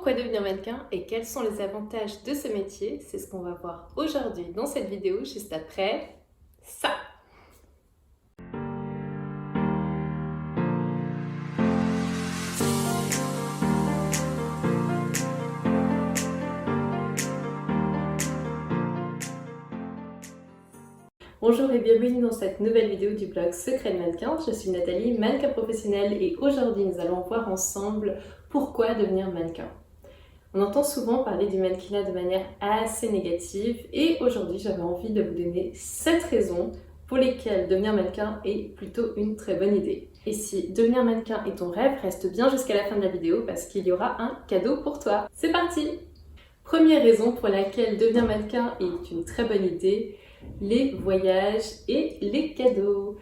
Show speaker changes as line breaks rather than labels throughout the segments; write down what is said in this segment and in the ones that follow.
Pourquoi devenir mannequin et quels sont les avantages de ce métier? C'est ce qu'on va voir aujourd'hui dans cette vidéo, juste après ça. Bonjour et bienvenue dans cette nouvelle vidéo du blog Secret de Mannequin. Je suis Nathalie, mannequin professionnelle, et aujourd'hui nous allons voir ensemble pourquoi devenir mannequin. On entend souvent parler du mannequinat de manière assez négative et aujourd'hui j'avais envie de vous donner 7 raisons pour lesquelles devenir mannequin est plutôt une très bonne idée. Et si devenir mannequin est ton rêve, reste bien jusqu'à la fin de la vidéo parce qu'il y aura un cadeau pour toi. C'est parti! Première raison pour laquelle devenir mannequin est une très bonne idée, les voyages et les cadeaux.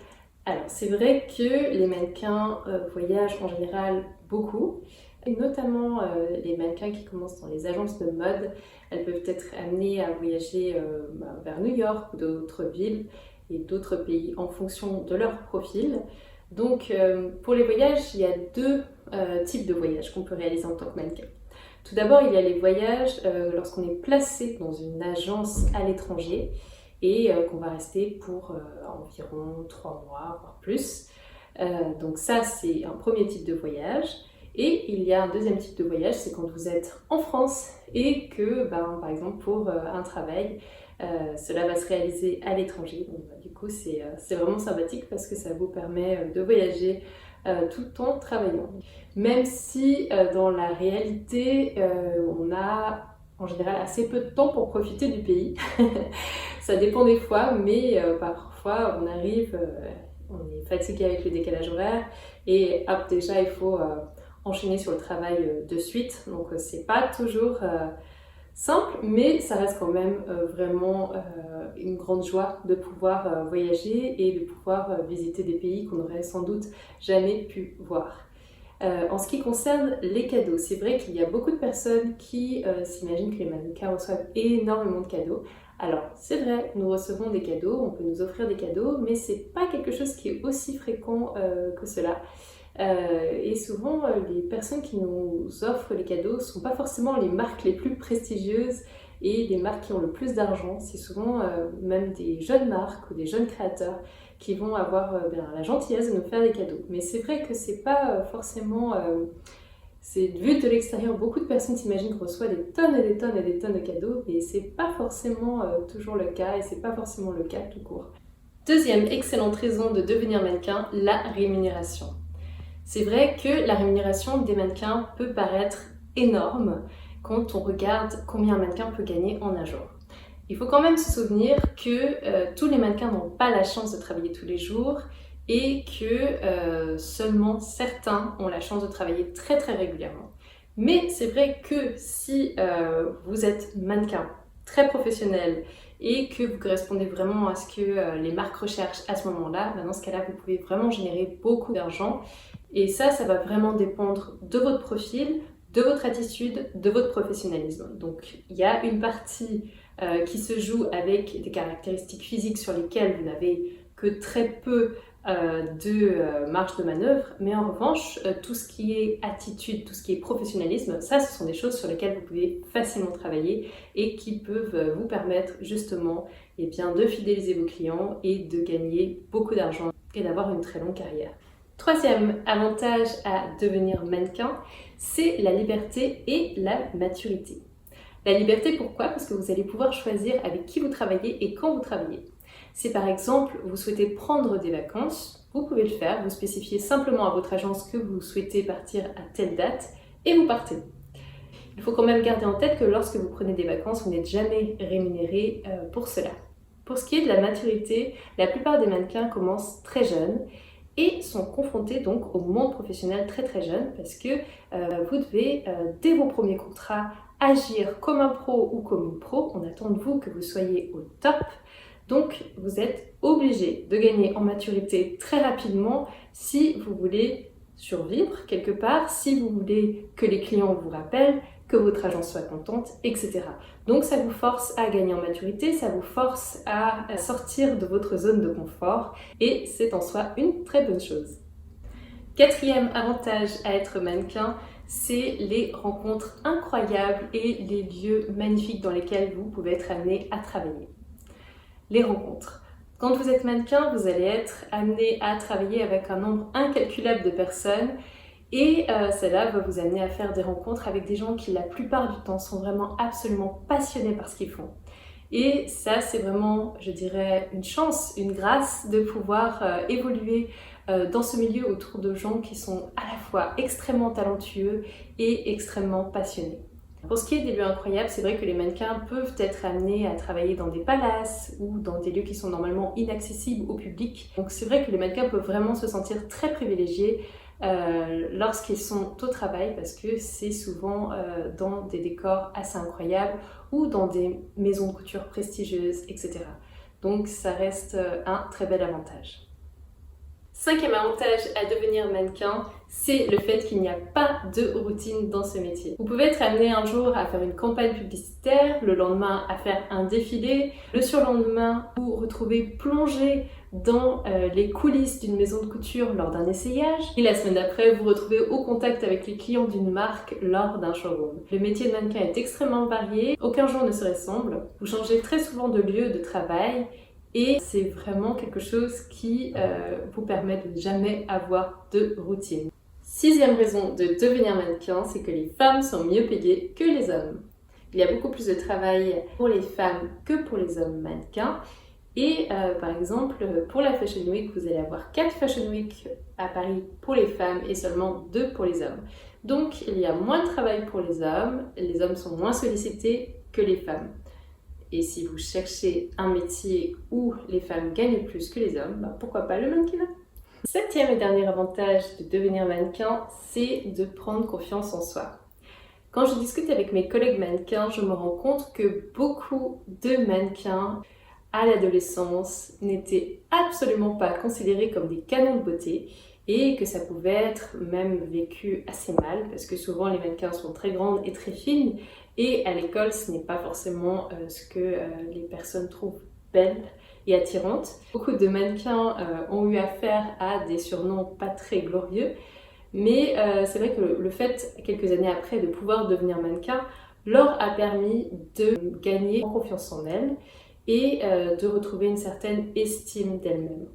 Alors c'est vrai que les mannequins voyagent en général beaucoup, et notamment les mannequins qui commencent dans les agences de mode. Elles peuvent être amenées à voyager vers New York ou d'autres villes et d'autres pays en fonction de leur profil. Donc pour les voyages, il y a deux types de voyages qu'on peut réaliser en tant que mannequin. Tout d'abord, il y a les voyages lorsqu'on est placé dans une agence à l'étranger et qu'on va rester pour environ 3 mois, voire plus. Donc ça, c'est un premier type de voyage. Et il y a un deuxième type de voyage, c'est quand vous êtes en France et que, par exemple, pour un travail, cela va se réaliser à l'étranger. Donc, du coup, c'est vraiment sympathique parce que ça vous permet de voyager tout en travaillant. Même si dans la réalité, on a en général assez peu de temps pour profiter du pays. Ça dépend des fois, mais parfois on arrive, on est fatigué avec le décalage horaire et hop, déjà il faut enchaîner sur le travail de suite. Donc c'est pas toujours simple, mais ça reste quand même vraiment une grande joie de pouvoir voyager et de pouvoir visiter des pays qu'on n'aurait sans doute jamais pu voir. En ce qui concerne les cadeaux, c'est vrai qu'il y a beaucoup de personnes qui s'imaginent que les mannequins reçoivent énormément de cadeaux. Alors c'est vrai, nous recevons des cadeaux, on peut nous offrir des cadeaux, mais c'est pas quelque chose qui est aussi fréquent que cela. Et souvent, les personnes qui nous offrent les cadeaux ne sont pas forcément les marques les plus prestigieuses et les marques qui ont le plus d'argent. C'est souvent même des jeunes marques ou des jeunes créateurs qui vont avoir la gentillesse de nous faire des cadeaux. Mais c'est vrai que c'est pas forcément... c'est vu de l'extérieur, beaucoup de personnes s'imaginent qu'on reçoit des tonnes et des tonnes et des tonnes de cadeaux, mais c'est pas forcément toujours le cas et c'est pas forcément le cas tout court. Deuxième excellente raison de devenir mannequin, la rémunération. C'est vrai que la rémunération des mannequins peut paraître énorme quand on regarde combien un mannequin peut gagner en un jour. Il faut quand même se souvenir que tous les mannequins n'ont pas la chance de travailler tous les jours et que seulement certains ont la chance de travailler très très régulièrement. Mais c'est vrai que si vous êtes mannequin très professionnel et que vous correspondez vraiment à ce que les marques recherchent à ce moment-là, dans ce cas-là, vous pouvez vraiment générer beaucoup d'argent. Et ça va vraiment dépendre de votre profil, de votre attitude, de votre professionnalisme. Donc il y a une partie qui se joue avec des caractéristiques physiques sur lesquelles vous n'avez que très peu de marge de manœuvre, mais en revanche, tout ce qui est attitude, tout ce qui est professionnalisme, ça ce sont des choses sur lesquelles vous pouvez facilement travailler et qui peuvent vous permettre justement de fidéliser vos clients et de gagner beaucoup d'argent et d'avoir une très longue carrière. Troisième avantage à devenir mannequin, c'est la liberté et la maturité. La liberté, pourquoi? Parce que vous allez pouvoir choisir avec qui vous travaillez et quand vous travaillez. Si par exemple vous souhaitez prendre des vacances, vous pouvez le faire, vous spécifiez simplement à votre agence que vous souhaitez partir à telle date et vous partez. Il faut quand même garder en tête que lorsque vous prenez des vacances, vous n'êtes jamais rémunéré pour cela. Pour ce qui est de la maturité, la plupart des mannequins commencent très jeunes et sont confrontés donc au monde professionnel très très jeune parce que vous devez, dès vos premiers contrats, agir comme un pro ou comme une pro. On attend de vous que vous soyez au top. Donc vous êtes obligé de gagner en maturité très rapidement si vous voulez survivre quelque part, si vous voulez que les clients vous rappellent, que votre agence soit contente, etc. Donc ça vous force à gagner en maturité, ça vous force à sortir de votre zone de confort et c'est en soi une très bonne chose. Quatrième avantage à être mannequin, c'est les rencontres incroyables et les lieux magnifiques dans lesquels vous pouvez être amené à travailler. Les rencontres. Quand vous êtes mannequin, vous allez être amené à travailler avec un nombre incalculable de personnes et cela va vous amener à faire des rencontres avec des gens qui la plupart du temps sont vraiment absolument passionnés par ce qu'ils font. Et ça, c'est vraiment, je dirais, une chance, une grâce de pouvoir évoluer dans ce milieu autour de gens qui sont à la fois extrêmement talentueux et extrêmement passionnés. Pour ce qui est des lieux incroyables, c'est vrai que les mannequins peuvent être amenés à travailler dans des palaces ou dans des lieux qui sont normalement inaccessibles au public. Donc c'est vrai que les mannequins peuvent vraiment se sentir très privilégiés lorsqu'ils sont au travail parce que c'est souvent dans des décors assez incroyables ou dans des maisons de couture prestigieuses, etc. Donc ça reste un très bel avantage. Cinquième avantage à devenir mannequin, c'est le fait qu'il n'y a pas de routine dans ce métier. Vous pouvez être amené un jour à faire une campagne publicitaire, le lendemain à faire un défilé, le surlendemain vous retrouvez plongé dans les coulisses d'une maison de couture lors d'un essayage et la semaine d'après vous retrouvez au contact avec les clients d'une marque lors d'un showroom. Le métier de mannequin est extrêmement varié, aucun jour ne se ressemble, vous changez très souvent de lieu de travail et c'est vraiment quelque chose qui vous permet de ne jamais avoir de routine. Sixième raison de devenir mannequin, c'est que les femmes sont mieux payées que les hommes. Il y a beaucoup plus de travail pour les femmes que pour les hommes mannequins. Et par exemple, pour la Fashion Week, vous allez avoir 4 Fashion Week à Paris pour les femmes et seulement 2 pour les hommes. Donc il y a moins de travail pour les hommes sont moins sollicités que les femmes. Et si vous cherchez un métier où les femmes gagnent plus que les hommes, pourquoi pas le mannequinat? Septième et dernier avantage de devenir mannequin, c'est de prendre confiance en soi. Quand je discute avec mes collègues mannequins, je me rends compte que beaucoup de mannequins à l'adolescence n'étaient absolument pas considérés comme des canons de beauté et que ça pouvait être même vécu assez mal parce que souvent les mannequins sont très grandes et très fines et à l'école ce n'est pas forcément ce que les personnes trouvent belle et attirante. Beaucoup de mannequins ont eu affaire à des surnoms pas très glorieux, mais c'est vrai que le fait, quelques années après, de pouvoir devenir mannequin leur a permis de gagner en confiance en elles et de retrouver une certaine estime d'elles-mêmes.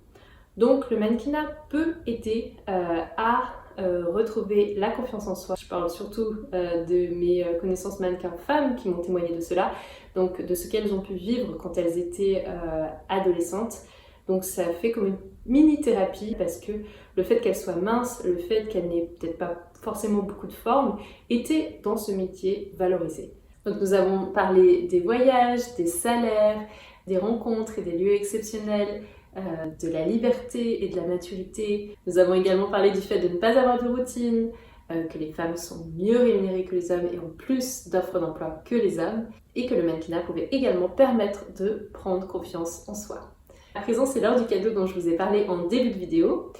Donc le mannequinat peut aider à retrouver la confiance en soi. Je parle surtout de mes connaissances mannequins femmes qui m'ont témoigné de cela, donc de ce qu'elles ont pu vivre quand elles étaient adolescentes. Donc ça fait comme une mini-thérapie parce que le fait qu'elles soient minces, le fait qu'elles n'aient peut-être pas forcément beaucoup de forme, était dans ce métier valorisé. Donc nous avons parlé des voyages, des salaires, des rencontres et des lieux exceptionnels, de la liberté et de la maturité. Nous avons également parlé du fait de ne pas avoir de routine, que les femmes sont mieux rémunérées que les hommes et ont plus d'offres d'emploi que les hommes, et que le mannequinat pouvait également permettre de prendre confiance en soi. À présent, c'est l'heure du cadeau dont je vous ai parlé en début de vidéo.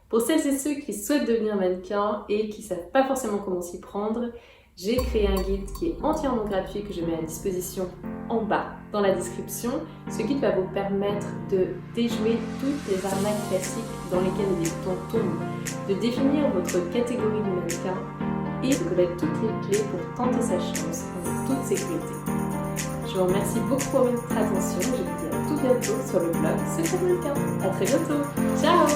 Pour celles et ceux qui souhaitent devenir mannequin et qui ne savent pas forcément comment s'y prendre, j'ai créé un guide qui est entièrement gratuit que je mets à disposition en bas dans la description. Ce guide va vous permettre de déjouer toutes les arnaques classiques dans lesquelles les débutants tombent, de définir votre catégorie de mannequin et de connaître toutes les clés pour tenter sa chance en toute sécurité. Je vous remercie beaucoup pour votre attention. Je vous dis à tout bientôt sur le blog Secret Mannequin. À très bientôt. Ciao!